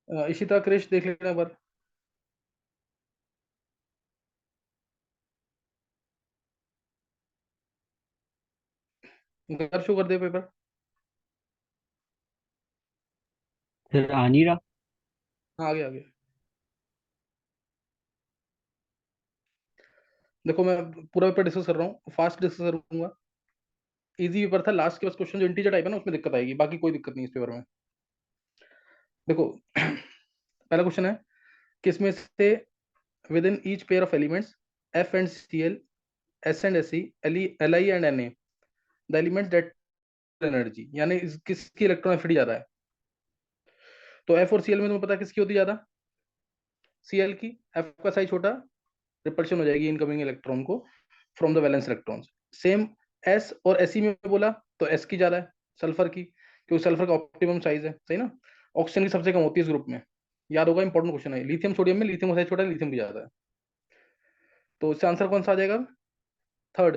इशिता क्रिश देख लेना एक बार। घर शो कर दे पेपर। सर आ नहीं रहा। हाँ, आगे आगे। देखो मैं पूरा पेपर डिस्कस कर रहा हूँ, फास्ट डिस्कस करूंगा। इजी पेपर था, लास्ट के बस क्वेश्चन जो इंटीजर टाइप है ना उसमें दिक्कत आएगी, बाकी कोई दिक्कत नहीं इस पेपर में। देखो पहला क्वेश्चन है, किसमें से within each pair of elements F and C L, S and S C, L I and N A, the elements that energy, यानी किसकी इलेक्ट्रॉन एफिनिटी ज्यादा है। तो एफ और सी एल में तुम्हें पता है किसकी होती है ज्यादा, सी एल की। एफ का साइज छोटा, रिपल्शन हो जाएगी इनकमिंग इलेक्ट्रॉन को from the valence electrons. Same S और एस में बोला तो एस की ज्यादा है, सल्फर की, क्योंकि सल्फर का ऑप्टिमम साइज है, सही ना। ऑक्सीजन की सबसे कम होती है इस ग्रुप में, याद होगा, इंपॉर्टेंट क्वेश्चन है। लिथियम सोडियम में लिथियम का साइज छोटा है, लिथियम की ज्यादा है। तो इससे आंसर कौन सा आ जाएगा, थर्ड।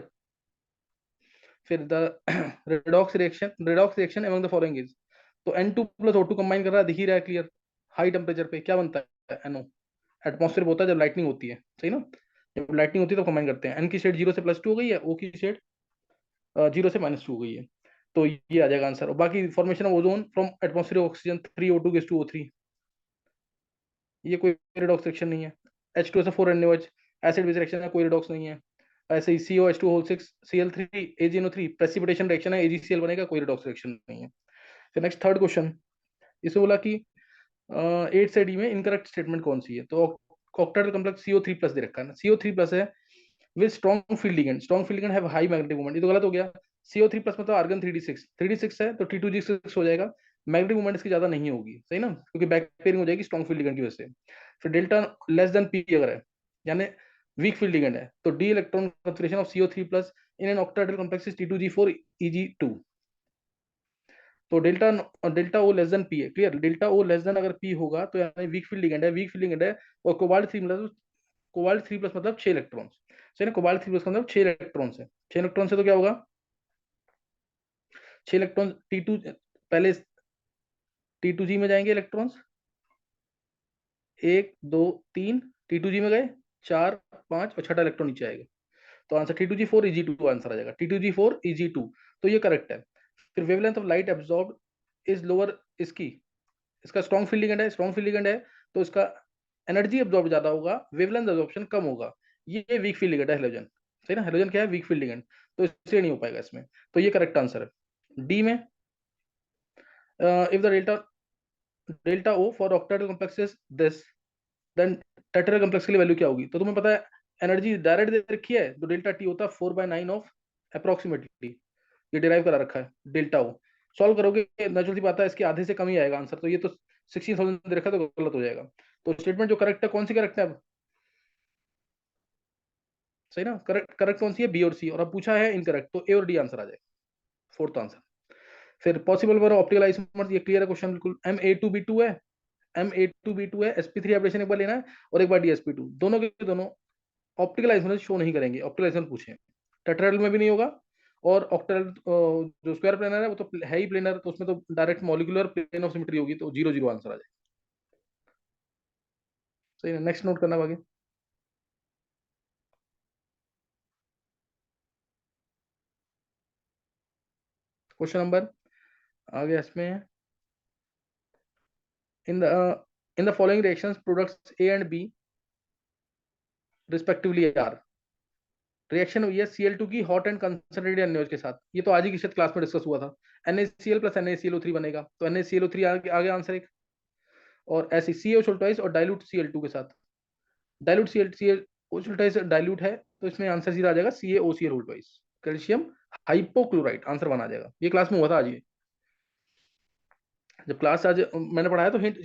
फिर the redox reaction among the following is, तो N2 प्लस O2 कंबाइन कर रहा है, दिख ही रहा है क्लियर। हाई टेम्परेचर पे क्या बनता है, NO। एटमॉस्फेयर होता है जब लाइटनिंग होती है, सही ना। जब लाइटनिंग होती है तो कंबाइन करते हैं। एन की शेड 0 से +2 हो गई है, ओ की शेड 0 से -2 हो गई है। तो ये आ जाएगा आंसर। और बाकी formation of ozone from atmosphere oxygen 3O2 ये कोई रिडॉक्स रिएक्शन नहीं है। H2SO4 NaOH acid base reaction है, कोई रिडॉक्स नहीं है। ऐसे ही COH2O6 Cl3 प्रेसिपिटेशन रिएक्शन है, AgCl बनेगा, कोई रिडॉक्स रिएक्शन नहीं है। फिर नेक्स्ट थर्ड क्वेश्चन, इसमें बोला कि 8 से D में इनकरेक्ट स्टेटमेंट कौन सी है। तो ऑक्टेटल कॉम्प्लेक्स CO3+ दे रखा है ना, CO3+ है with strong field ligand, strong field ligand have high magnetic moment, ये तो गलत हो गया। CO3+ मतलब आर्गन 3D6, 3D6 है तो T2G6 हो जाएगा। मैग्नेटिक मोमेंट इसकी ज्यादा नहीं होगी, सही ना, क्योंकि बैक पेयरिंग हो जाएगी स्ट्रॉन्ग फील्ड लिगेंड की वजह से। फिर डेल्टा लेस देन P अगर है, यानी वीक फील्ड लिगेंड है, तो D electron conformation of CO3+ in an octahedral complex is T2G4 EG2। तो delta delta O less than P है, clear. Delta O less than अगर पी होगा तो यानी वीक फील्ड लिगेंड है, वीक फील्ड लिगेंड है। और कोबाल्ट 3+ मतलब 6 इलेक्ट्रॉन्स, सही ना। कोबाल्ट 3+ का मतलब 6 इलेक्ट्रॉन्स है, 6 इलेक्ट्रॉन से तो क्या होगा, 6 इलेक्ट्रॉन T2, पहले T2G में जाएंगे इलेक्ट्रॉन्स, 1 2 3, T2G में गए, 4 5 और छठा इलेक्ट्रॉन नीचे आएगा। तो आंसर T2G4 EG2 आंसर आ जाएगा, T2G4 EG2। तो ये करेक्ट है। फिर wavelength of light absorb is lower, इसकी, इसका स्ट्रॉन्ग फील्ड लिगेंड है, स्ट्रॉन्ग फील्ड लिगेंड है तो इसका एनर्जी एब्जॉर्ब ज्यादा होगा, वेवलेंथ एब्जॉर्प्शन कम होगा। ये वीक फील्ड लिगेंड है हेलोजन, सही ना। हेलोजन क्या है, वीक फील्ड लिगेंड, तो इसलिए नहीं हो पाएगा इसमें। तो ये करेक्ट आंसर है डी में। If the delta delta O for octahedral complex is this, then tetrahedral complex के लिए वैल्यू क्या होगी। तो तुम्हें पता है एनर्जी डायरेक्ट दे रखी है, तो डेल्टा टी होता है 4/9 ऑफ अप्रोक्सीमेटली, ये डिराइव करा रखा है डेल्टा ओ। सॉल्व करोगे नेचुरल सी बात है, इसके आधे से कम ही आएगा आंसर, तो ये तो 16,000 दे रखा है तो गलत हो जाएगा। तो स्टेटमेंट जो करेक्ट है, कौन सी करेक्ट है अब, सही ना। करेक्ट करेक्ट कौन सी है, बी और सी, और अब पूछा है इनकरेक्ट, तो ए और डी आंसर आ जाएगा, फोर्थ आंसर। फिर पॉसिबल फॉर ऑप्टिकल आइसोमर, ये क्लियर है क्वेश्चन बिल्कुल। Ma2B2 है, Ma2B2 है, sp3 एब्रेशन एक बार लेना है और एक बार DsP2, दोनों के दोनों ऑप्टिकल आइसोमर शो नहीं करेंगे, ऑप्टिकल आइसोमर पूछे। टेट्राहेड्रल में भी नहीं होगा। और ऑक्टेल जो स्क्वायर प्लेनर है वो तो है ही प्लेनर, तो उसमें तो direct molecular plane of symmetry होगी, तो 0 0 आंसर आ जाएगा, सही है। नेक्स्ट नोट करना बाकी। क्वेश्चन नंबर आगे इसमें, in the in the following reactions products A and B respectively are, reaction हुई है Cl2 की हॉट एंड कंसंट्रेटेड NaOH के साथ, ये तो आज ही की शायद क्लास में डिस्कस हुआ था। NaCl प्लस NaClO3 बनेगा, तो NaClO3 आगे आगे आंसर एक। और ऐसे CaO ट्वाइस और डाइल्यूट Cl2 के साथ, डाइल्यूट ClClO ट्वाइस डाइल्यूट है, तो इसमें आंसर सीधा आ जाएगा CaOCl twice, calcium hypochloride answer बना जाएगा। ये क्लास में हुआ था आज, ये जब क्लास आज मैंने पढ़ाया तो हिंट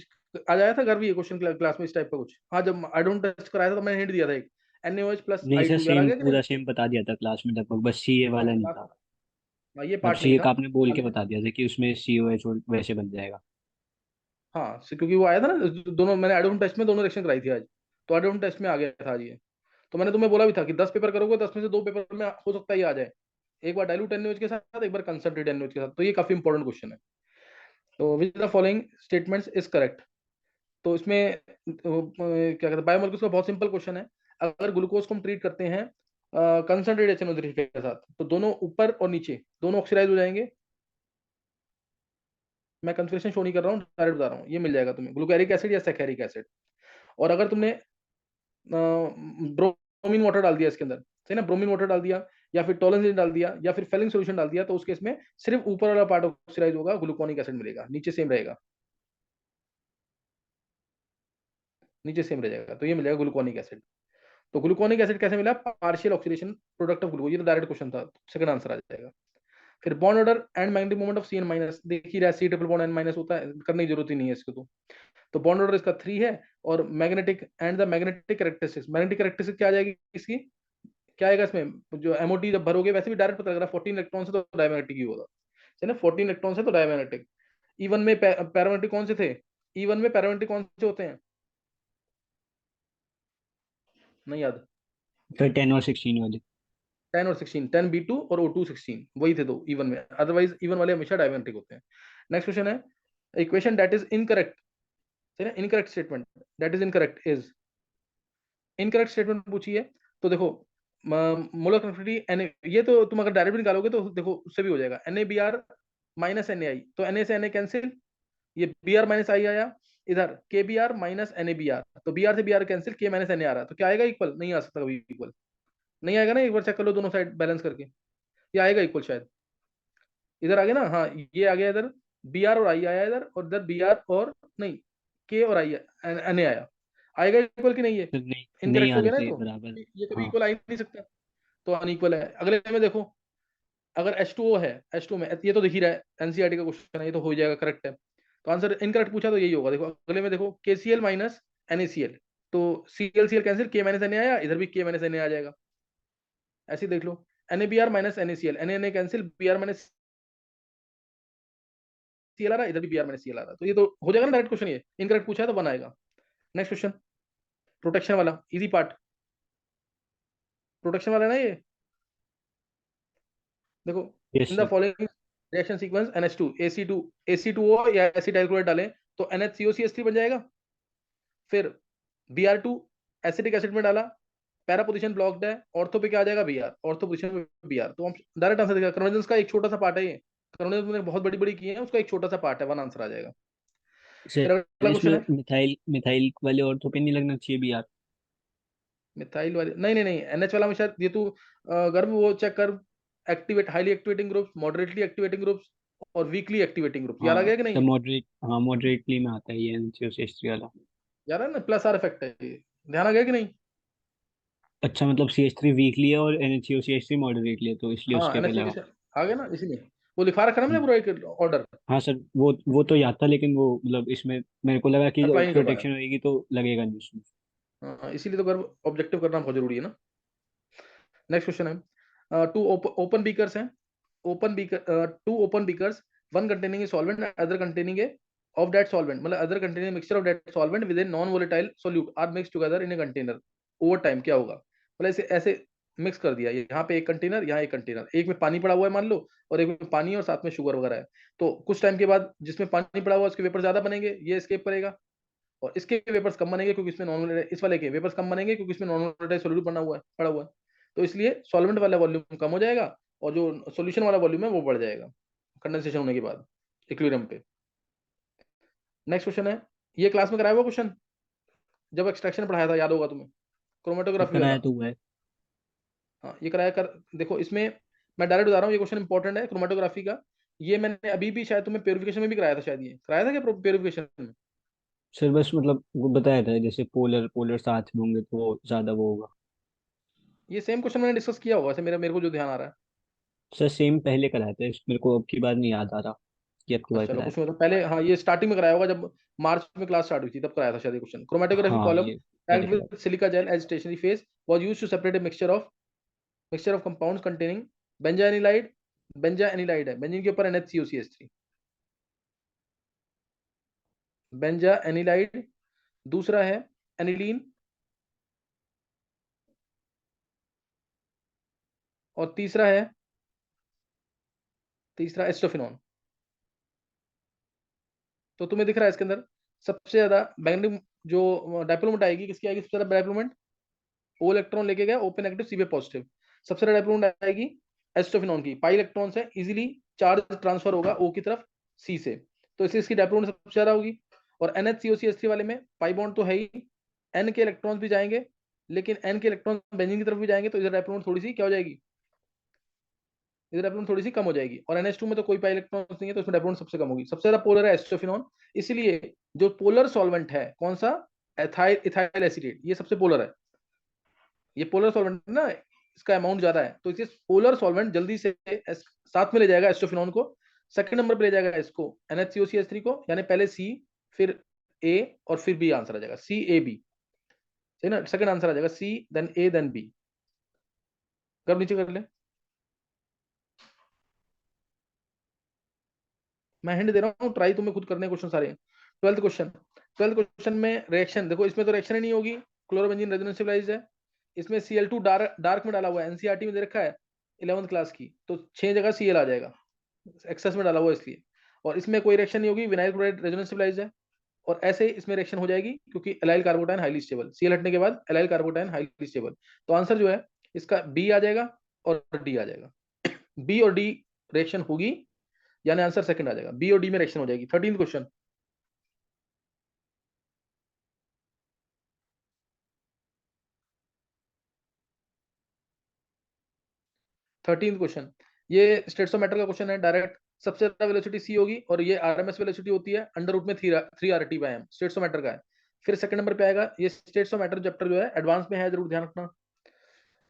आज आया था, घर भी क्वेश्चन क्लास में इस टाइप का कुछ। हाँ, जब आई डोंट टच कराया था तो मैंने हिंट दिया था एक, NaOH प्लस नहीं सर, I2, याद आ सेम गया कि नहीं। पूरा सेम बता दिया था क्लास में लगभग, बस सी ए हाँ, वाला नहीं क्लास, था। हाँ, ये मतलब पार्ट सी नहीं ए था। का आपने बोल हाँ, के लेकिन बता दिया था कि उसमें सी ओ एच वैसे बन जाएगा। हाँ क्योंकि वो आया था ना, दोनों मैंने एडोन टेस्ट में दोनों रिएक्शन कराई थी आज, तो एडोन टेस्ट में आ गया था आज ये। तो मैंने तुम्हें बोला भी था कि 10 पेपर करोगे, 10 में से 2 पेपर में हो सकता है ये आ जाए, एक बार डाइल्यूट NaOH के साथ, एक बार कंसंट्रेट NaOH के साथ, तो ये काफी इंपॉर्टेंट क्वेश्चन है। तो which the following statements is correct, तो इसमें क्या कहते हैं, बायोमोलिक्यूल्स का बहुत सिंपल क्वेश्चन है। अगर ग्लूकोज को हम ट्रीट करते हैं कंसंट्रेट HNO3 के साथ, तो दोनों ऊपर और नीचे दोनों ऑक्सीडाइज हो जाएंगे। मैं कन्फर्मेशन शो नहीं कर रहा हूँ, डायरेक्ट बता रहा हूँ, ये मिल जाएगा तुम्हें, ग्लूकेरिक एसिड या सैकेरिक एसिड। और अगर तुमने ब्रोमीन वाटर डाल दिया इसके अंदर, सही ना, ब्रोमीन वाटर डाल दिया या फिर टोलेंसिन डाल दिया या फिर फेलिंग सॉल्यूशन डाल दिया, तो उस केस में सिर्फ ऊपर वाला पार्ट ऑक्सीडाइज होगा, ग्लूकोनिक एसिड मिलेगा, नीचे सेम रहेगा, नीचे सेम रहेगा, तो ये मिलेगा ग्लूकोनिक एसिड। तो ग्लूकोनिक एसिड कैसे मिला? Partial oxidation product of glucose, ये तो डायरेक्ट क्वेश्चन था, सेकंड आंसर आ जाएगा। फिर bond order and magnetic moment of CN minus, देख ही रहा है, C triple bond N minus होता है, करने की जरूरत ही नहीं है इसको। तो बॉन्ड ऑर्डर इसका 3 है। और magnetic and the magnetic characteristics, magnetic characteristic क्या आ जाएगी इसकी, क्या आएगा इसमें, जो MOT जब भरोगे वैसे भी डायरेक्ट पता लग रहा है, 14 इलेक्ट्रॉन से तो डायमैग्नेटिक ही होगा, है ना, 14 इलेक्ट्रॉन से तो डायमैग्नेटिक। E1 में पैरामैग्नेटिक कौन से थे, E1 में पैरामैग्नेटिक कौन से होते हैं, नहीं याद? फिर 10 और 16 वाले। 10 और 16, 10 B2 और O2 16, वही थे दो E1 में, अदरवाइज E1 वाले हमेशा डायमैग्नेटिक होते हैं। नेक्स्ट क्वेश्चन है, इक्वेशन दैट इज इनकरेक्ट, है ना, incorrect statement, that is incorrect is, incorrect statement पूछिए। तो देखो मोलर कनेक्टिविटी एन, ये तो तुम अगर डायरेक्ट निकालोगे तो देखो उससे भी हो जाएगा, NaBr माइनस Na, तो Na से Na कैंसिल, ये Br माइनस आई आया, इधर KBr माइनस NaBr, तो Br से Br cancel, K minus Na आ रहा, तो क्या आएगा, इक्वल नहीं आ सकता कभी इक्वल, नहीं आएगा ना, एक बार चेक कर लो दोनों साइड बैलेंस करके, ये आएगा इक्वल शायद, इधर आ गया ना, हाँ ये आ गया इधर, Br और I आया इधर, और इधर Br और नहीं, K और I Na आया, आएगा इक्वल कि नहीं, ये फिर नहीं, नहीं इनकरेक्ट आ हो रहे गया ना, थे तो बराबर। ये कभी हाँ। इक्वल आ ही नहीं सकता, तो अनइक्वल है। अगले में देखो, अगर H2O है, H2 में ये तो दिख ही रहा है, NCERT का क्वेश्चन है, ये तो हो जाएगा, करेक्ट है, तो आंसर इनकरेक्ट पूछा तो यही होगा। देखो अगले में देखो, KCl माइनस NaCl, तो ClCl cancel, K minus Na आया, इधर भी K माइनस Na आ जाएगा, ऐसे ही देख लो, NaBr minus NaCl, Na cancel, Br minus Cl आ रहा, इधर भी Br माइनस Cl आ रहा, तो ये तो हो जाएगा ना डायरेक्ट क्वेश्चन, ये इनकरेक्ट पूछा है तो बनाएगा। नेक्स्ट क्वेश्चन, प्रोटेक्शन वाला, इजी पार्ट, प्रोटेक्शन वाला ना ये, देखो, yes in the sir. Following reaction sequence NH2 AC2 AC2O या एसिटाइल क्लोराइड डालें तो NHCOCH3 बन जाएगा। फिर Br2 एसिटिक एसिड में डाला, पैरा पोजीशन ब्लॉक्ड है, ऑर्थो पे क्या आ जाएगा, Br, ऑर्थो पोजीशन में Br, तो हम डायरेक्ट आंसर देगा, कन्वर्जेंस का एक छोटा सा पार्ट है ये, कन्वर्जेंस मैंने बहुत बड़ी बड़ी की है, उसका एक छोटा सा पार्ट है, वन आंसर आ जाएगा। फिर सर अगला क्वेश्चन इसमें है, मिथाइल मिथाइल वाले ऑर्थो पे नहीं लगना चाहिए भी यार। मिथाइल वाले, नहीं नहीं नहीं, NH वाला में शायद ये तू गर्भ वो चेक कर, activate highly activating groups, moderately activating groups और वीकली एक्टिवेटिंग ग्रुप्स, याद आ हाँ गया कि सर नहीं? मॉडरेट, हाँ मॉडरेटली में आता है ये NCO वाला। याद है ना, प्लस आर इफेक्ट है ये, ध्यान आ गया कि नहीं? अच्छा मतलब CH3 वीकली है और NaCO मॉडरेटली है तो इसलिए हाँ उसके पे NH लगा। आ गया ना, इसीलिए वो लिखा रखा ना मैंने हम्म। पूरा एक ऑर्डर, हाँ सर वो तो याद था लेकिन वो मतलब इसमें मेरे को लगा कि अप्लाई नहीं कर पाया। प्रोटेक्शन होगी तो लगेगा नहीं उसमें। हाँ इसीलिए तो गर्भ ऑब्जेक्टिव करना बहुत जरूरी है ना। नेक्स्ट क्वेश्चन है, टू ओपन बीकर्स हैं, open beaker, two open beakers, one containing a solvent, other containing a of that solvent, मतलब other containing mixture of that solvent with a non volatile solute are mix together in a container, over time क्या होगा, मतलब ऐसे ऐसे mix कर दिया, यहाँ पे एक कंटेनर, यहाँ एक कंटेनर, एक में पानी पड़ा हुआ है मान लो, और एक में पानी और साथ में शुगर वगैरह है, तो कुछ टाइम के बाद जिसमें पानी पड़ा हुआ है उसके वेपर ज्यादा बनेंगे, ये एस्केप करेगा, और इसके वेपर्स कम बनेंगे क्योंकि इसमें नॉन, इस वाले के वेपर्स कम बनेंगे क्योंकि इसमें नॉन वोलेटाइल सोल्यूट बना हुआ है, पड़ा हुआ है, तो इसलिए सॉल्वेंट वाला वॉल्यूम कम हो जाएगा और जो सॉल्यूशन वाला वॉल्यूम है वो बढ़ जाएगा कंडेंसेशन होने के बाद इक्विलिब्रियम पे। नेक्स्ट क्वेश्चन है, ये क्लास में कराया हुआ क्वेश्चन, जब एक्सट्रैक्शन पढ़ाया था, याद होगा तुम्हें, अब क्रोमेटोग्राफी कराया वाला। तो हुआ है। हाँ ये कराया कर, देखो इसमें मैं डायरेक्ट बता रहा हूँ, ये क्वेश्चन इंपॉर्टेंट है क्रोमेटोग्राफी का, ये मैंने अभी भी शायद तुम्हें प्योरिफिकेशन में भी कराया था, शायद ये कराया था क्या प्योरिफिकेशन में? सर बस मतलब वो बताया था जैसे पोलर पोलर साथ में होंगे तो ज्यादा वो होगा। ये सेम क्वेश्चन मैंने डिस्कस किया होगा, ऐसे मेरा मेरे को जो ध्यान आ रहा है। सर सेम पहले कराया था मेरे को अब की बार नहीं याद आ रहा कि अब की बार अच्छा चलो कराया कुछ नहीं होता, पहले हाँ ये स्टार्टिंग में कराया होगा, जब मार्च में क्लास स्टार्ट हुई थी तब कराया था शायद ये क्वेश्चन। था। क्रोमेटोग्राफी हाँ कॉलम ये पैक्ड पहले कराया with silica gel as stationary phase was used to separate a mixture of compounds containing benzanilide, benzanilide है, बेंजीन के ऊपर NHCOCH3, बेंजाइनिलाइड, दूसरा है एनिलीन, और तीसरा है, तीसरा एस्टोफिनॉन। तो तुम्हें दिख रहा है इसके अंदर सबसे ज्यादा मैग्नेटिक जो डायपोलमेंट आएगी, किसकी आएगी सबसे ज्यादा डायपोलमेंट? ओ इलेक्ट्रॉन लेके गया, ओपन नेगेटिव, सी पे पॉजिटिव, सबसे ज्यादा डायपोलमेंट आएगी एस्टोफिनॉन की। पाई इलेक्ट्रॉन से इजीली चार्ज ट्रांसफर होगा ओ की तरफ सी से, तो इसलिए इसकी डायपोलमेंट सबसे ज्यादा होगी। और NH COCH3 वाले में पाई बॉन्ड तो है ही, एन के इलेक्ट्रॉन्स भी जाएंगे, लेकिन एन के इलेक्ट्रॉन बेंजीन की तरफ भी जाएंगे, तो इधर डायपोलमेंट थोड़ी सी क्या हो जाएगी, इधर डायपोलमेंट थोड़ी सी कम हो जाएगी। और NH2 में तो कोई पाई इलेक्ट्रॉन नहीं है, तो इसमें डायपोलमेंट सबसे कम होगी। सबसे ज्यादा पोलर है एस्टोफिनॉन, इसलिए जो पोलर सॉल्वेंट है कौन सा, एथाइल इथाइल एसीटेट, ये सबसे पोलर है। ये पोलर सॉल्वेंट ना, इसका अमाउंट ज्यादा है, तो इसे पोलर सॉल्वेंट जल्दी से साथ में ले जाएगा एस्टोफिनॉन को। सेकंड नंबर पे ले जाएगा इसको NH COCH3 को, यानी पहले सी, फिर ए, और फिर बी आंसर आ जाएगा, CAB। सही ना, सेकंड आंसर आ जाएगा सी, देन ए, देन बी। कर नीचे कर ले, मैं हिंट दे रहा हूँ, ट्राई तुम्हें खुद करने क्वेश्चन सारे। 12th क्वेश्चन, 12th क्वेश्चन में रिएक्शन देखो, इसमें तो रिएक्शन ही नहीं होगी, क्लोरोबेंजीन रेजोनेंस स्टेबलाइज्ड है। इसमें Cl2 डार्क डार्क में डाला हुआ है, एनसीईआरटी में दे रखा है 11th क्लास की, तो 6 जगह Cl आ जाएगा, एक्सेस में डाला हुआ है इसलिए। और इसमें कोई रिएक्शन नहीं होगी, विनाइल क्लोराइड रेजोनेंस स्टेबलाइज्ड है। और ऐसे ही इसमें रिएक्शन हो जाएगी, क्योंकि एलाइल कार्बोटाइन हाईली स्टेबल, Cl हटने के बाद एलाइल कार्बोटाइन हाईली स्टेबल। तो आंसर जो है इसका बी आ जाएगा और डी आ जाएगा। बी और डी रिएक्शन होगी, यानी आंसर सेकंड आ जाएगा, बी और डी में रिएक्शन हो जाएगी। 13th क्वेश्चन, 13th क्वेश्चन, ये स्टेट्स ऑफ मैटर का क्वेश्चन है डायरेक्ट। सबसे ज्यादा वेलोसिटी सी होगी, और ये आरएमएस वेलोसिटी होती है अंडर रूट में 3 RT/m, स्टेट्स ऑफ मैटर का है। फिर सेकंड नंबर पे आएगा, ये स्टेट्स ऑफ मैटर चैप्टर जो है एडवांस में है, जरूर ध्यान रखना,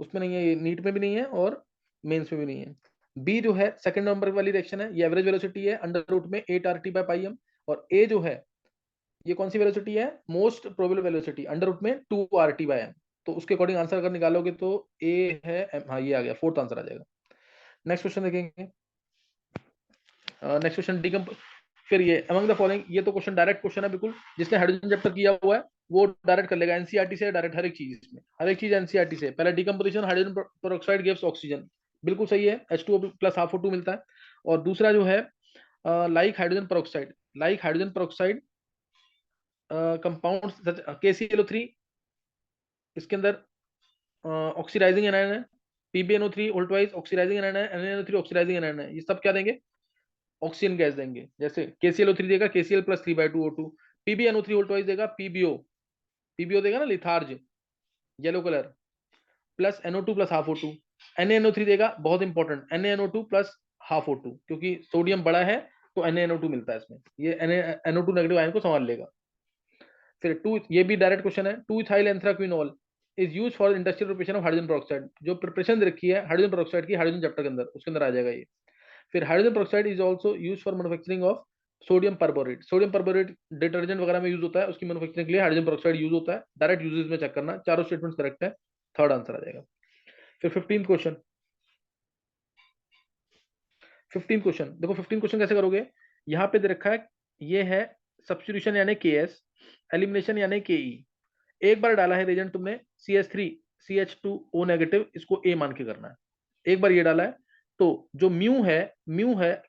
उसमें नहीं है, ये नीट में भी नहीं है और मेंस में भी नहीं है। बी जो है सेकंड नंबर वाली रिएक्शन है, ये एवरेज वेलोसिटी है अंडर रूट में 8 RT/m। और ए जो है, ये कौन सी वेलोसिटी है, most probable velocity under root में 2 RT/m। तो उसके अकॉर्डिंग आंसर अगर निकालोगे तो ए है, हाँ ये आ गया, फोर्थ आंसर आ जाएगा। नेक्स्ट क्वेश्चन देखेंगे। नेक्स्ट क्वेश्चन डीकम्प, फिर ये अमंग द फॉलोइंग, ये तो क्वेश्चन डायरेक्ट क्वेश्चन है बिल्कुल, जिसने हाइड्रोजन चैप्टर किया हुआ है वो डायरेक्ट कर लेगा, एनसीईआरटी से डायरेक्ट, हर एक चीज इसमें, हर एक चीज एनसीईआरटी से। पहले decomposition, hydrogen peroxide gives oxygen, बिल्कुल सही है, H2O प्लस हाफ O2 मिलता है। और दूसरा जो है like hydrogen peroxide, like hydrogen peroxide compound KClO3, इसके अंदर ऑक्सीडाइजिंग एनायन है, PbNO3 उल्टवाइज ऑक्सीडाइजिंग एनायन है, NaNO3 ऑक्सीडाइजिंग एनायन है, ये सब क्या देंगे, ऑक्सीजन गैस देंगे। जैसे KClO3 देगा KCl+3/2O2, PbNO3 उल्टवाइज देगा PbO देगा ना, litharge, yellow colour, plus NO2 plus half O2। NaNO3 देगा, बहुत important, NaNO2 plus half O2, क्योंकि सोडियम बड़ा है तो NaNO2 मिलता है इसमें, ये NO2 नेगेटिव आयन को संभाल लेगा। फिर टू, ये भी डायरेक्ट क्वेश्चन है, 2 ethyl anthraquinol is use for industrial preparation of hydrogen peroxide, जो प्रिपरेशन रखी है हाइड्रोजन पेरोक्साइड की हाइड्रोजन चैप्टर के अंदर, उसके अंदर आ जाएगा ये। फिर hydrogen peroxide is also use for manufacturing of sodium perborate, sodium perborate detergent वगैरह में यूज होता है, उसकी मैन्युफैक्चरिंग के लिए हाइड्रोजन पेरोक्साइड यूज होता है। डायरेक्ट यूजेस में चेक करना, चारों स्टेटमेंट करेक्ट है, थर्ड आंसर आ जाएगा। फिर 15th क्वेश्चन, 15th क्वेश्चन देखो, 15th क्वेश्चन कैसे करोगे, यहाँ पे दे रखा है, ये है सब्स्टिट्यूशन यानी KS, एलिमिनेशन यानी KE। एक बार डाला है रिएजेंट तुमने CH3 CH2O नेगेटिव, इसको A मान के करना है, एक बार ये डाला है, तो जो म्यू है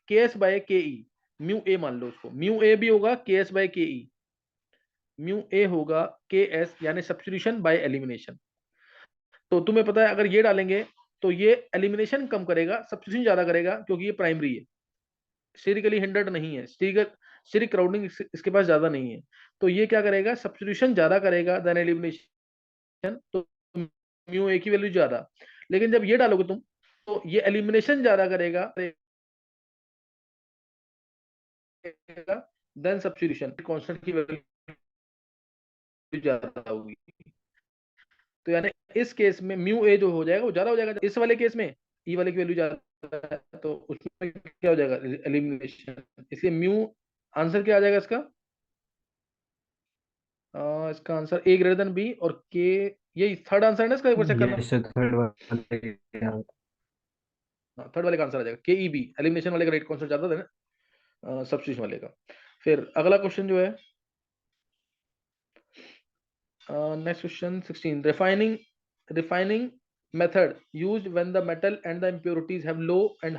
KS/KE, म्यू ए मान लो उसको, म्यू ए भी होगा KS/KE, म्यू ए होगा KS, यानी सब्स्टिट्यूशन बाय एलिमिनेशन। तो तुम्हें पता है अगर ये डालेंगे तो ये एलिमिनेशन कम करेगा, सब्स्टिट्यूशन ज्यादा करेगा, क्योंकि ये प्राइमरी है, स्टेरिकली हिंडर्ड नहीं है, स्टेरिक क्राउडिंग इसके पास ज्यादा नहीं है, तो ये क्या करेगा, सब्स्टिट्यूशन ज्यादा करेगा देन एलिमिनेशन, तो म्यू ए की वैल्यू ज्यादा। लेकिन जब ये डालोगे तुम, तो ये एलिमिनेशन ज्यादा करेगा देन सब्स्टिट्यूशन, कांस्टेंट की वैल्यू ज्यादा होगी। तो यानी इस केस में म्यू ए जो हो जाएगा वो ज्यादा हो जाएगा, इस वाले केस में ई वाले की वैल्यू ज्यादा है, तो उसमें क्या हो जाएगा, एलिमिनेशन। इसलिए म्यू आंसर क्या आ जाएगा इसका, इसका answer A greater than B और के, ये थर्ड आंसर है ना इसका, एक बार चेक करना। ये सर थर्ड वाले हाँ, थर्ड वाले का आंसर आ जाएगा KEB, एलिमिनेशन वाले का रेट कौन सा ज्यादा है ना, सब्स्टिट्यूशन वाले का। फिर अगला क्वेश्चन जो है, next question 16, refining method used when the metal and the impurities have low and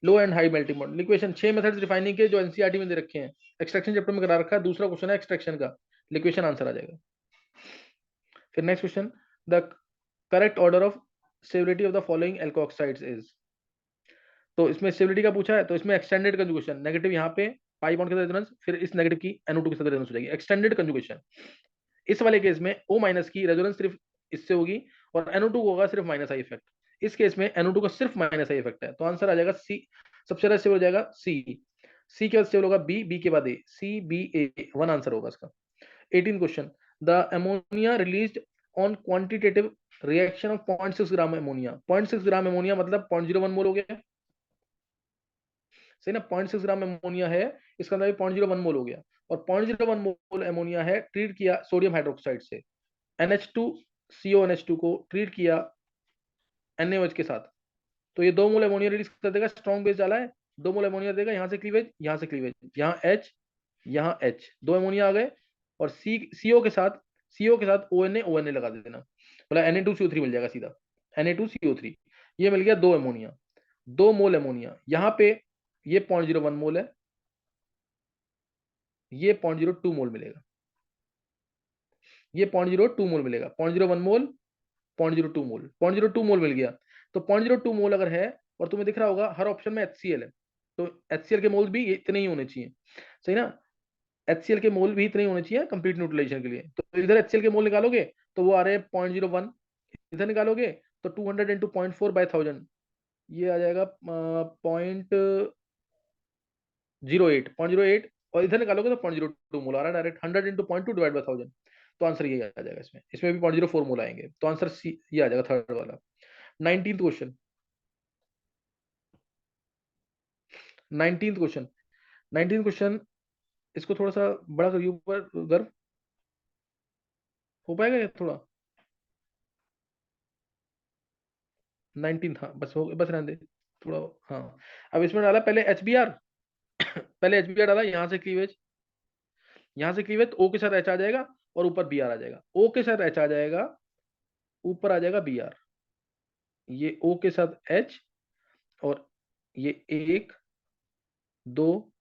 low and high melting point. Liquation 6 methods refining के जो एनसीईआरटी में दे रखे हैं, एक्सट्रैक्शन चैप्टर में करा रखा है, दूसरा क्वेश्चन है एक्सट्रैक्शन का, लिक्वेशन आंसर आ जाएगा। फिर next question, the correct order of severity of the following alkoxides is. तो इसमें स्टेबिलिटी का पूछा है, तो इसमें एक्सटेंडेड कंजुगेशन, नेगेटिव यहाँ पे पाई बॉन्ड के साथ रेजोनेंस, फिर इस नेगेटिव की NO2 के साथ रेजोनेंस हो जाएगी, एक्सटेंडेड कंजुगेशन। इस वाले केस में O माइनस की रेजोनेंस सिर्फ इससे होगी और NO2 होगा सिर्फ माइनस आई इफेक्ट। इस केस में NO2 का सिर्फ माइनस आई इफेक्ट है, तो आंसर आ जाएगा सी। सबसे ज्यादा स्टेबल हो जाएगा सी। सी के बाद स्टेबल होगा बी, बी के बाद ए, सी बी ए, वन आंसर होगा इसका। 18 question, the ammonia released on quantitative reaction of 0.6 gram ammonia. 0.6 gram ammonia मतलब 0.01 मोल हो गया, सही ना। 0.6 ग्राम अमोनिया है, इसका अंदर 0.01 मोल हो गया, और 0.01 मोल अमोनिया है ट्रीट किया सोडियम हाइड्रोक्साइड से। NH2CONH2 को ट्रीट किया NaOH के साथ, तो ये 2 मोल अमोनिया रिलीज कर देगा, स्ट्रॉन्ग बेस डाला है, 2 मोल अमोनिया देगा, यहाँ से क्लीवेज, यहाँ से क्लीवेज, यहाँ H, यहाँ H, 2 अमोनिया आ गए, और CO के साथ, CO के साथ ONA लगा देना, बोला Na2CO3 मिल जाएगा सीधा, Na2CO3, ये मिल गया 2 अमोनिया, 2 मोल अमोनिया। यहाँ पे ये 0.01 मोल है, ये 0.02 मोल मिलेगा, ये 0.02 मोल मिलेगा, 0.01 मोल, 0.02 मोल, 0.02 मोल मिल गया। तो 0.02 मोल अगर है, और तुम्हें दिख रहा होगा हर ऑप्शन में HCl है, तो HCl के मोल भी इतने ही होने चाहिए, सही ना। HCl के मोल भी इतने ही होने चाहिए कंप्लीट न्यूट्रलाइजेशन के लिए। तो इधर HCl के मोल निकालोगे तो वो आ रहे हैं 0.01, इधर निकालोगे तो 200 इंटू 0.4/1000, ये आ जाएगा 0.08, और इधर निकालोगे तो 0.02 मोल आ रहा है डायरेक्ट, 100 इंटू 0.2 डिवाइड बाय 1000, तो आंसर ये आ जाएगा। इसमें इसमें भी 0.04 मोल आएंगे, तो आंसर सी ये आ जाएगा, थर्ड वाला। 19th question, 19th question, 19th question, इसको थोड़ा सा बड़ा करिए ऊपर, गर्व हो पाएगा ये थोड़ा। 19th, हाँ बस हो, बस रहने दे थोड़ा। हाँ, अब इसमें डाला पहले HBr, पहले HBr डाला, यहाँ से क्लीवेज O के साथ H आ जाएगा, और ऊपर Br आ जाएगा, O के साथ H आ जाएगा, ऊपर आ जाएगा Br, ये O के साथ H, और ये 1 2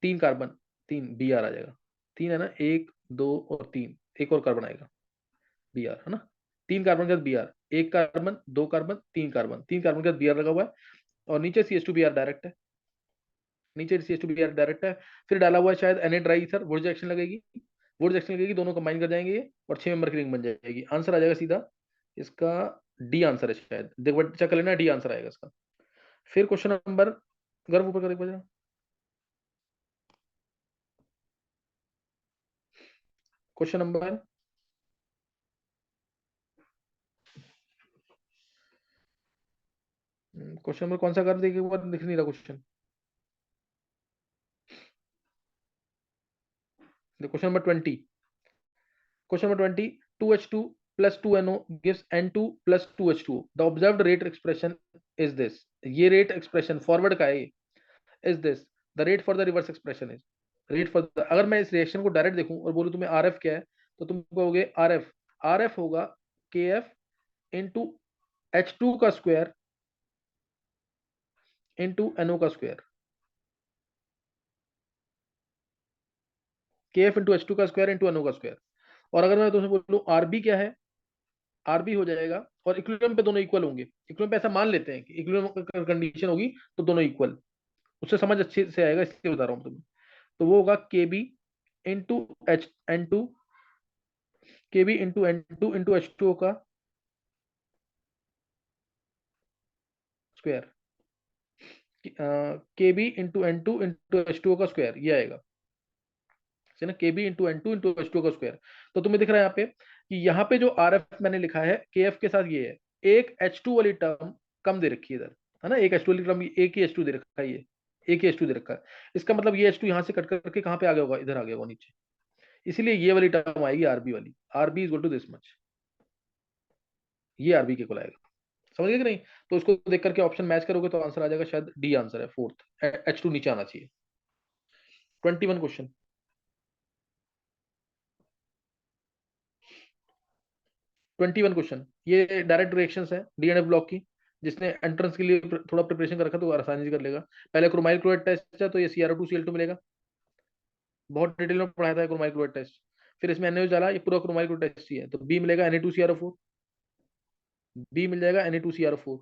3 कार्बन, 3 Br आ जाएगा, 3 है ना, 1 2 और 3, एक और कार्बन आएगा Br, है ना। 3 कार्बन के साथ Br, 1 carbon, 2 carbon, 3 carbon, 3 carbon के साथ Br लगा हुआ है, और नीचे CH2Br डायरेक्ट है, नीचे CH2Br डायरेक्ट है। फिर डाला हुआ है शायद Na dry ether, would reaction लगेगी, वुड रिएक्शन लगेगी, दोनों कंबाइन कर जाएंगे ये, और 6 मेंबर की रिंग बन जाएगी। आंसर आ जाएगा सीधा इसका डी आंसर है शायद, देख बट चेक कर लेना, डी आंसर आएगा इसका। फिर क्वेश्चन नंबर, गर्व ऊपर कर एक बार, क्वेश्चन नंबर, क्वेश्चन नंबर कौन सा कर देखिए, एक बार दिख नहीं रहा question. Question number 20, question number 20, 2H2 plus 2NO gives N2 plus 2H2, the observed rate expression is this, ये रेट एक्सप्रेशन फॉरवर्ड का है ये, is this, the rate for the reverse expression is, rate for the, अगर मैं इस reaction को direct देखूं और बोलूं तुम्हें RF क्या है, तो तुम कहोगे RF, RF होगा KF इंटू H2 का स्क्वायर इंटू NO का स्क्वायर, KF इंटू H2 का स्क्वायर इंटू NO का स्क्वायर। और अगर मैं तुमसे बोलूं RB क्या है, RB हो जाएगा, और इक्विलिब्रियम पे दोनों इक्वल होंगे, इक्विलिब्रियम पे ऐसा मान लेते हैं कि इक्विलिब्रियम कंडीशन होगी तो दोनों इक्वल, उससे समझ अच्छे से आएगा, इसलिए बता रहा हूं तुम्हें। तो वो होगा KB into N2, KB into N2 into H2O का square, KB into N2 into H2O का स्क्वायर, ये आएगा, है ना, KB into N2 into H2O का स्क्वायर। तो तुम्हें दिख रहा है यहाँ पे कि यहाँ पे जो RF मैंने लिखा है KF के साथ ये है, एक H2 वाली टर्म कम दे रखी है इधर, है ना, एक H2 वाली टर्म, एक ही H2 दे रखा है, ये एक ही H2 दे रखा है, इसका मतलब ये H2 यहाँ से कट करके कहाँ पे आ गया होगा, इधर आ गया होगा नीचे, इसीलिए ये वाली टर्म आएगी RB वाली, RB is equal to this much, ये RB के को आएगा, समझ गए कि नहीं। तो उसको देख करके ऑप्शन मैच करोगे तो आंसर आ जाएगा शायद डी आंसर है, फोर्थ, H2 नीचे आना चाहिए। 21 क्वेश्चन, 21 क्वेश्चन, ये डायरेक्ट रिएक्शंस है DNF ब्लॉक की, जिसने एंट्रेंस के लिए थोड़ा प्रिपरेशन कर रखा तो वो आसानी से कर लेगा। पहले क्रोमाइल क्लोराइड टेस्ट है, तो ये CrO2Cl2 मिलेगा, बहुत डिटेल में पढ़ाया था क्रोमाइल क्लोराइड टेस्ट। फिर इसमें NaOH डाला, ये पूरा क्रोमाइल क्लोराइड टेस्ट ही है, तो बी मिलेगा Na2CrO4, बी मिल जाएगा Na2CrO4।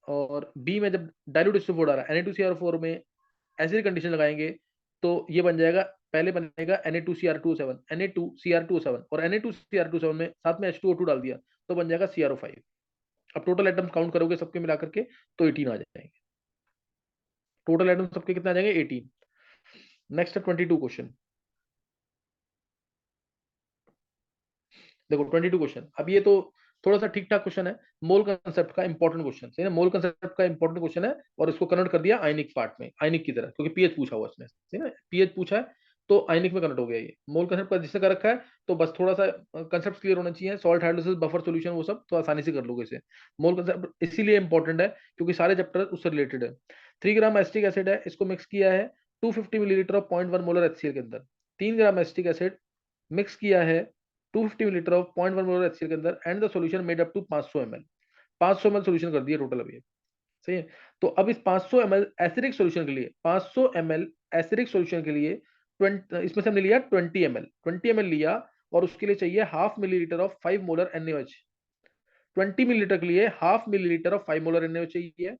और बी में जब डाइल्यूट H2O डाला Na2CrO4 में एसिड कंडीशन लगाएंगे तो ये बन जाएगा, पहले बनेगा Na2Cr2O7, Na2Cr2O7 और Na2Cr2O7 में साथ में H2O2 डाल दिया तो बन जाएगा CrO5। अब टोटल एटम्स काउंट करोगे सबके मिला करके तो 18 आ जाएंगे, टोटल एटम्स सबके कितने आ जाएंगे 18। नेक्स्ट 22 क्वेश्चन, देखो 22 क्वेश्चन। अब ये तो थोड़ा सा ठीक ठाक क्वेश्चन है, मोल कंसेप्ट का इंपॉर्टेंट क्वेश्चन है, मोल कंसेप्ट का इंपॉर्टेंट क्वेश्चन है और इसको कन्वर्ट कर दिया आयनिक पार्ट में, आयनिक की तरह, क्योंकि पीएच पूछा हुआ इसने, ठीक है ना, पीएच पूछा है तो आयनिक में कन्वर्ट हो गया ये। मोल कंसेप्ट का जिसने कर रखा है तो बस थोड़ा सा कंसेप्ट क्लियर होना चाहिए, सॉल्ट हाइड्रोलिसिस बफर सॉल्यूशन वो सब तो आसानी से कर लोगे इसे। मोल कंसेप्ट इसीलिए इंपॉर्टेंट है क्योंकि सारे चैप्टर उससे रिलेटेड है। 3 ग्राम एसिटिक एसिड है, इसको मिक्स किया है 250 मिलीलीटर ऑफ 0.1 मोलर HCl के अंदर। 3 ग्राम एसिटिक एसिड मिक्स किया है 250 मिलीलीटर ऑफ 0.1 मोलर HCl के अंदर and the solution made up to 500 ml। 500 ml solution कर दिया टोटल अभी, सही है। तो अब इस 500 ml एसिडिक सॉल्यूशन के लिए, 500 ml एसिडिक सॉल्यूशन के लिए 20, इसमें से हमने लिया 20 ml, 20 ml लिया और उसके लिए चाहिए half millilitre of 5 molar NaOH। 20 millilitre के लिए half millilitre of 5 molar NaOH चाहिए,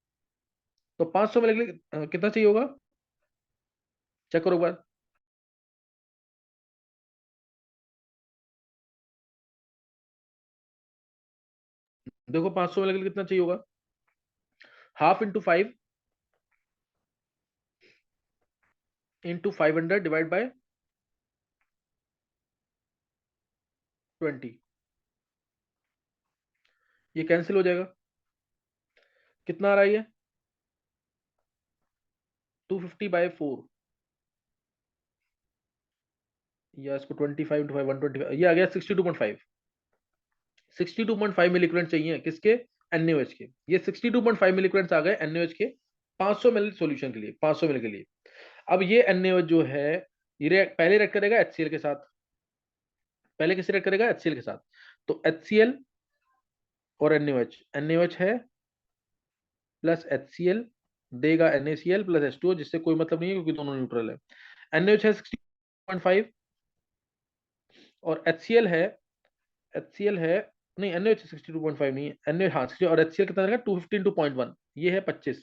तो 500 ml के लिए कितना चाहिए होगा, चेक करो एक बार। देखो 500 ml के लिए कितना चाहिए होगा, half into 5 into 500 divide by 20, ये कैंसिल हो जाएगा। कितना आ रहा है ये 250/4, या इसको 25 इंटू 5 125, ये आ गया 62.5। 62.5 मिलीग्राम चाहिए किसके, NaOH के। ये 62.5 मिलीग्राम आ गए NaOH के 500 ml सॉल्यूशन के लिए, 500 ml के लिए। अब ये NaOH जो है ये पहले रिएक्ट करेगा HCl के साथ, पहले किससे रिएक्ट करेगा, HCl के साथ। तो HCl और NaOH, NaOH है प्लस HCl देगा NaCl प्लस H2O, जिससे कोई मतलब नहीं है क्योंकि दोनों न्यूट्रल है। NaOH है 60.5 और HCl है नहीं, NaOH 62.5 नहीं है, NaOH हाँ 60, और HCl कितना रहेगा 250 इंटू 0.1, ये है 25।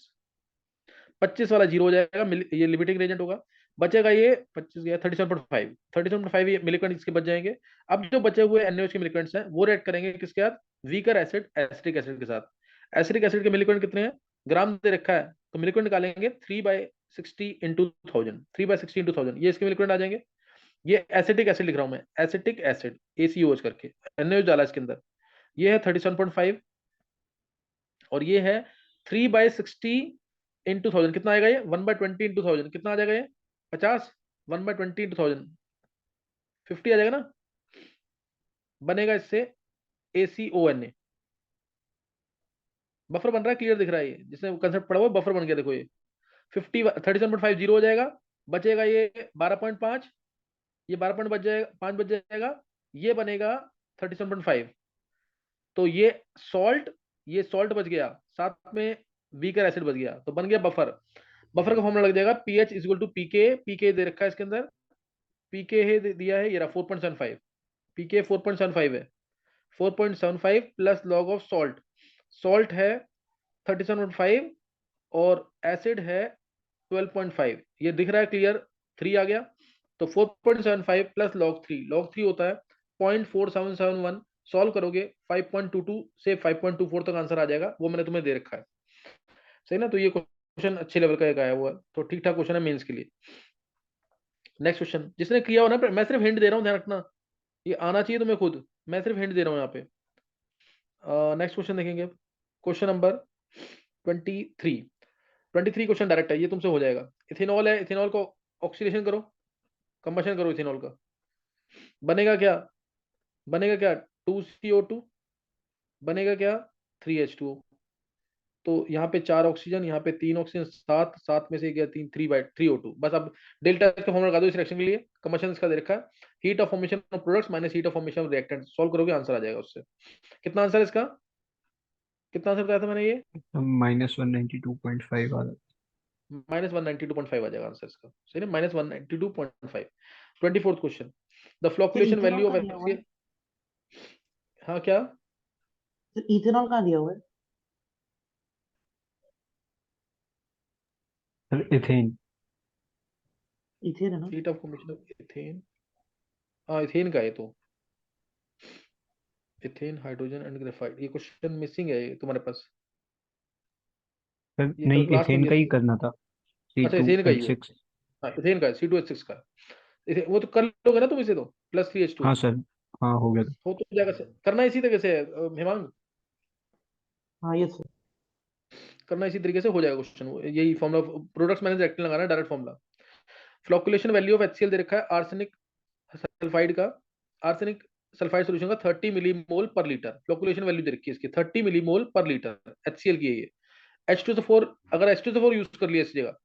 25 वाला जीरो हो जाएगा, ये लिमिटिंग रेजेंट होगा। बचेगा ये 25 गया 37.5, 37.5 ये मिलीकंड इसके बच जाएंगे। अब जो बचे हुए NaOH के मिलीकंड्स हैं वो रेड करेंगे किसके साथ, वीकर एसिड एसिटिक एसिड के साथ। एसिटिक एसिड के मिलीकंड कितने हैं, ग्राम दे रखा है तो मिलीकंड निकालेंगे 3/60 इंटू 1000, 3/60 इंटू 1000 ये इसके मिलीकंड आ जाएंगे। ये एसिटिक एसिड लिख रहा हूं मैं, एसिटिक एसिड ACOH करके, NaOH डाला इसके अंदर, ये है 37.5 और ये है 3/60 इंटू 1000, कितना आएगा ये 1/20 इंटू 1000, कितना आ जाएगा ये 50, 1/20 इंटू 1000 50 आ जाएगा ना, बनेगा इससे ACONA, बफर बन रहा है, क्लियर दिख रहा है, ये जिसने कंसेप्ट पढ़ा हुआ बफर बन गया, देखो ये 37.5 जीरो हो जाएगा, बचेगा ये 12.5, ये 12 पॉइंट बच जाएगा, 5 बच जाएगा, ये बनेगा 37.5। तो ये सॉल्ट बच गया, साथ में वीकर एसिड बच गया, तो बन गया बफर। बफर का फॉर्मूला लग जाएगा पीएच इज इक्वल टू पीके, पीके दे रखा है इसके अंदर, पीके है दिया है, ये रहा 4.75, पीके 4.75 है, 4.75 plus log of salt, salt है 37.5 और एसिड है 12.5, ये दिख रहा है क्लियर, 3 आ गया, तो 4.75 प्लस लॉग 3, लॉग 3 होता है 0.4771, सॉल्व करोगे 5.22 से 5.24 तक आंसर आ जाएगा, वो मैंने तुम्हें दे रखा है, सही ना। तो ये क्वेश्चन अच्छे लेवल का एक आया हुआ है, तो ठीक ठाक क्वेश्चन है मेंस के लिए। नेक्स्ट क्वेश्चन, जिसने किया हो ना, मैं सिर्फ हिंट दे रहा हूँ, ध्यान रखना, ये आना चाहिए तुम्हें खुद, मैं सिर्फ हिंट दे रहा हूँ यहाँ पे। नेक्स्ट क्वेश्चन देखेंगे, क्वेश्चन नंबर 23। 23 क्वेश्चन डायरेक्ट है, ये तुमसे हो जाएगा। इथेनॉल है, इथेनॉल को ऑक्सीडेशन करो, कंबशन करो इथेनॉल का, बनेगा क्या, बनेगा क्या 2CO2, बनेगा क्या 3H2O। तो यहाँ पे 4 ऑक्सीजन, यहाँ पे 3 ऑक्सीजन, 7, 7 में से गया 3, 3/3O2, बस। अब डेल्टा का फॉर्मूला लगा दो इस रिएक्शन के लिए, कंबशन इसका दे रखा है, heat of formation of products minus heat of formation of reactant, solve करोगे आंसर आ जाएगा उससे। कितना आंसर है इसका कितना आंसर बताया था मैंने ये? -192.5 आ रहा -192.5 आ जाएगा आंसर इसका, सही ना, -192.5। 24th question, the sir fluctuation ethanol value of का दिया हुआ है। एफसीएल। हाँ क्या? सर इथेनॉल का दिया हुआ है। Sir ethane. इथेन है ना। Heat of combination of ethane, हाँ इथेन का है तो, इथेन हाइड्रोजन एंड ग्रेफाइट, ये क्वेश्चन मिसिंग है ये तुम्हारे पास, सर ये कल नहीं, क्लास में इथेन दिया का ही था। करना था। सी अच्छा टू इथेन का ही एच है। सिक्स हाँ इथेन का है, C2H6 का। वो तो कर लोगे ना तुम इसे तो, +3H2। हाँ सर। हाँ हो गया था। हो तो जाएगा करना इसी तरीके से है, हेमांग। हाँ यस सर। करना इसी तरीके से हो जाएगा क्वेश्चन, यही फॉर्मूला, प्रोडक्ट्स मैंने डायरेक्ट लगाना है, direct formula. Flocculation value of HCl दे रखा है आर्सेनिक सल्फाइड का, आर्सेनिक सल्फाइड सॉल्यूशन का 30 मिलीमोल पर लीटर, फ्लॉकुलेशन वैल्यू दे रखी है इसकी 30 मिलीमोल पर लीटर, HCl की है ये। H2SO4, अगर H2SO4 यूज कर लिया इस जगह,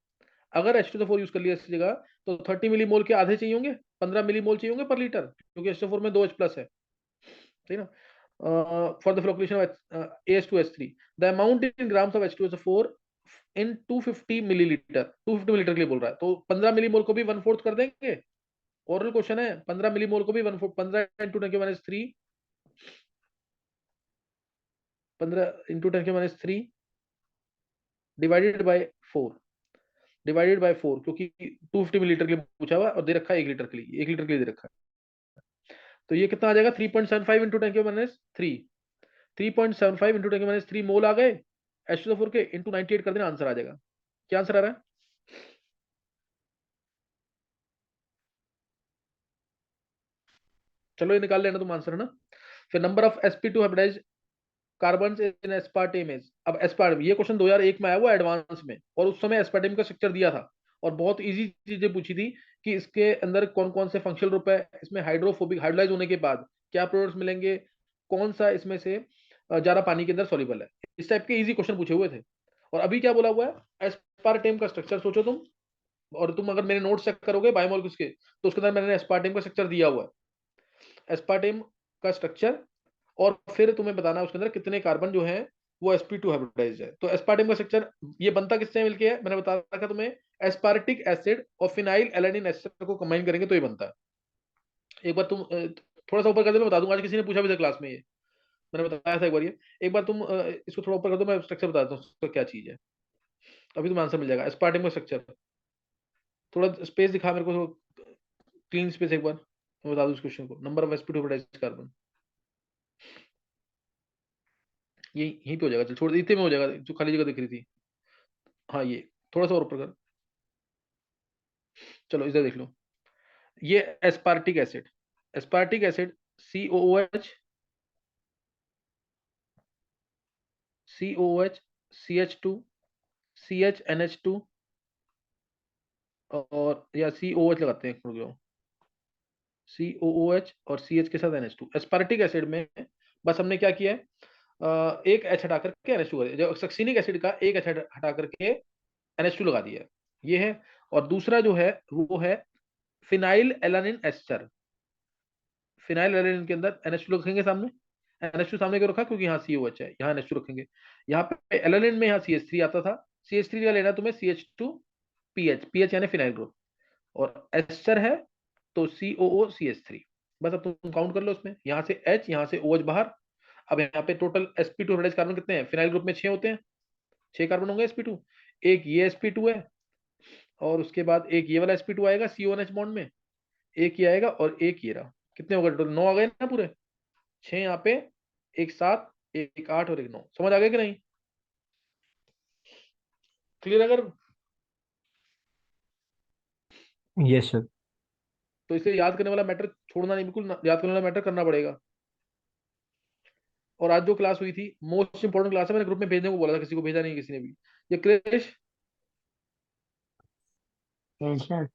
अगर H2SO4 यूज कर लिया इस जगह, तो 30 मिलीमोल के आधे चाहिए होंगे, 15 मिलीमोल चाहिए होंगे पर लीटर, क्योंकि H2SO4 में 2H प्लस है, सही ना। For the flocculation of AH2S3, the amount in grams of H2SO4 in 250 millilitre, 250 millilitre के लिए बोल रहा है, तो 15 मिलीमोल को भी 1/4 कर देंगे। ओरल क्वेश्चन है, 15 मिलीमोल को भी 1/4, 15 × 10⁻³ 15 × 10⁻³ डिवाइडेड बाय 4, क्योंकि 250 मिलीलीटर के लिए पूछा हुआ और दे रखा है 1 लीटर के लिए, 1 लीटर के लिए दे रखा है। तो ये कितना आ जाएगा, 3.75 इंटू 10⁻³ 3.75 इंटू 10⁻³ मोल आ गए H2SO4 के, इंटू 98 कर देना, आंसर आ जाएगा। क्या आंसर आ रहा है? चलो ये निकाल लेना तुम आंसर, है ना। फिर number of sp2 hybridised carbon in aspartame. अब एस्पार्टेम, ये क्वेश्चन 2001 में आया हुआ एडवांस में, और उस समय एस्पार्टेम का स्ट्रक्चर दिया था, और बहुत इजी चीजें पूछी थी कि इसके अंदर कौन कौन से फंक्शनल ग्रुप है, इसमें हाइड्रोफोबिक, हाइड्रोलाइज होने के बाद क्या प्रोडक्ट्स मिलेंगे, कौन सा इसमें से ज्यादा पानी के अंदर सॉल्युबल है, इस टाइप के इजी क्वेश्चन पूछे हुए थे। और अभी क्या बोला हुआ है, एस्पार्टेम का स्ट्रक्चर सोचो तुम, और तुम अगर मेरे नोट्स चेक करोगे बायोमोलिक्यूल्स के, तो उसके अंदर मैंने एस्पार्टेम का स्ट्रक्चर दिया हुआ है, एस्पार्टेम का स्ट्रक्चर, और फिर तुम्हें बताना है उसके अंदर कितने कार्बन जो है वो sp2 हाइब्रिडाइज्ड है। तो एस्पार्टेम का स्ट्रक्चर ये बनता किससे मिलके है, मैंने बता रखा तुम्हें, एस्पार्टिक एसिड और फिनाइल एलानिन एस्टर को कंबाइन करेंगे तो ये बनता है। एक बार तुम थोड़ा सा ऊपर कर दो, मैं बता दूंगा, आज किसी ने पूछा भी था क्लास में ये, मैंने बताया था एक बार ये। एक बार तुम इसको थोड़ा ऊपर कर दो, मैं स्ट्रक्चर बताता हूँ उसका क्या चीज है, अभी तुम्हें आंसर मिल जाएगा। एस्पार्टेम का स्ट्रक्चर, थोड़ा स्पेस दिखा मेरे को, क्लीन स्पेस एक बार, मैं बता दूं इस क्वेश्चन को। Number of sp2 hybridised carbon, ये यहीं पे हो जाएगा, चल छोड़ दे, इतने में हो जाएगा जो खाली जगह दिख रही थी। हाँ ये थोड़ा सा और ऊपर कर, चलो इधर देख लो, ये aspartic acid, aspartic acid COOH, COOH, CH2, CHNH2, और या COH लगाते हैं, रुक जाओ, COOH और CH के साथ NH2, एस्पार्टिक एसिड में बस हमने क्या किया है, एक H हटा करके NH2 कर दिया, जो सक्सिनिक एसिड का एक H हटा करके NH2 लगा दिया है, ये है। और दूसरा जो है वो है phenylalanine ester, phenylalanine के अंदर NH2 रखेंगे सामने, NH2 सामने क्यों रखा, क्योंकि यहाँ COH है, यहाँ NH2 रखेंगे। यहाँ पे एलानिन में यहाँ CH3 आता था, CH3 का लेना तुम्हें CH2PH, PH यानी फिनाइल ग्रुप, और एस्टर है तो COOCH3। बस अब तुम काउंट कर लो उसमें, यहाँ से H, यहाँ से OH बाहर। अब यहाँ पे टोटल sp2 हाइब्रिडाइज्ड कार्बन कितने हैं, फिनाइल ग्रुप में 6 होते हैं, 6 कार्बन होंगे sp2, एक ये sp2 है, और उसके बाद एक ये वाला sp2 आएगा CONH बॉन्ड में, एक ये आएगा, और एक ये रहा, कितने हो गए टोटल, 9 आ गए ना पूरे, 6 यहाँ पे, एक 7, एक 8 और एक 9, समझ आ गया कि नहीं, क्लियर? अगर यस सर। तो इसे याद करने वाला मैटर छोड़ना नहीं, बिल्कुल याद करने वाला मैटर करना पड़ेगा। और आज जो क्लास हुई थी मोस्ट इंपोर्टेंट क्लास है, मैंने ग्रुप में भेजने को बोला था, किसी को भेजा नहीं किसी ने भी। ये क्रिश, यस सर।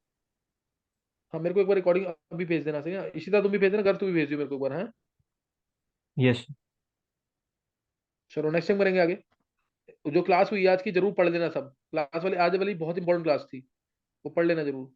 हाँ मेरे को एक बार रिकॉर्डिंग अभी भेज देना, सही है, इसी तरह तुम भी भेज देना, घर तू भी भेज दियो मेरे को एक बार, है। यस। चलो नेक्स्ट टाइम करेंगे आगे। जो क्लास हुई आज की जरूर पढ़ लेना सब, क्लास वाली आज वाली बहुत इंपॉर्टेंट क्लास थी, वो पढ़ लेना जरूर।